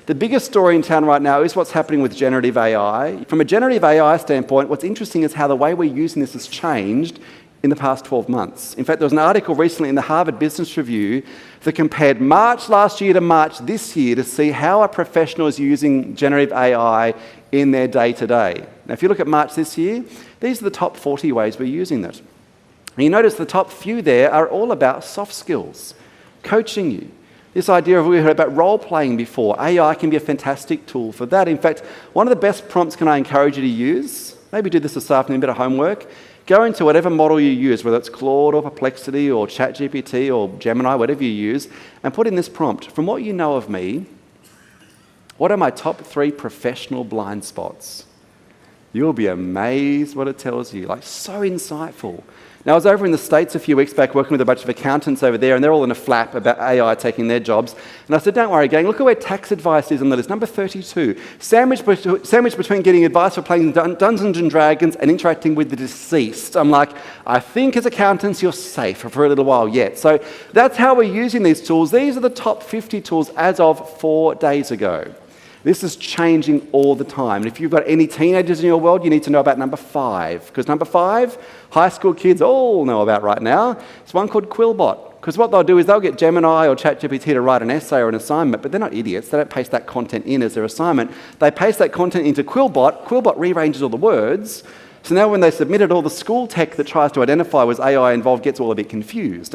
The biggest story in town right now is what's happening with generative AI. From a generative AI standpoint, what's interesting is how the way we're using this has changed in the past 12 months. In fact, there was an article recently in the Harvard Business Review that compared March last year to March this year to see how a professional is using generative AI in their day-to-day. Now, if you look at March this year, these are the top 40 ways we're using it. And you notice the top few there are all about soft skills, coaching you. This idea of, we heard about role-playing before. AI can be a fantastic tool for that. In fact, one of the best prompts can I encourage you to use, maybe do this afternoon, a bit of homework, go into whatever model you use, whether it's Claude or Perplexity or ChatGPT or Gemini, whatever you use, and put in this prompt. From what you know of me, what are my top 3 professional blind spots? You'll be amazed what it tells you. Like, so insightful. Now, I was over in the States a few weeks back working with a bunch of accountants over there, and they're all in a flap about AI taking their jobs. And I said, don't worry, gang, look at where tax advice is on the list. Number 32, sandwich between getting advice for playing Dungeons and Dragons and interacting with the deceased. I'm like, I think as accountants, you're safe for a little while yet. So that's how we're using these tools. These are the top 50 tools as of 4 days ago. This is changing all the time. And if you've got any teenagers in your world, you need to know about number 5. Because number 5, high school kids all know about right now. It's one called Quillbot. Because what they'll do is they'll get Gemini or ChatGPT to write an essay or an assignment, but they're not idiots. They don't paste that content in as their assignment. They paste that content into Quillbot. Quillbot rearranges all the words. So now when they submit it, all the school tech that tries to identify was AI involved gets all a bit confused.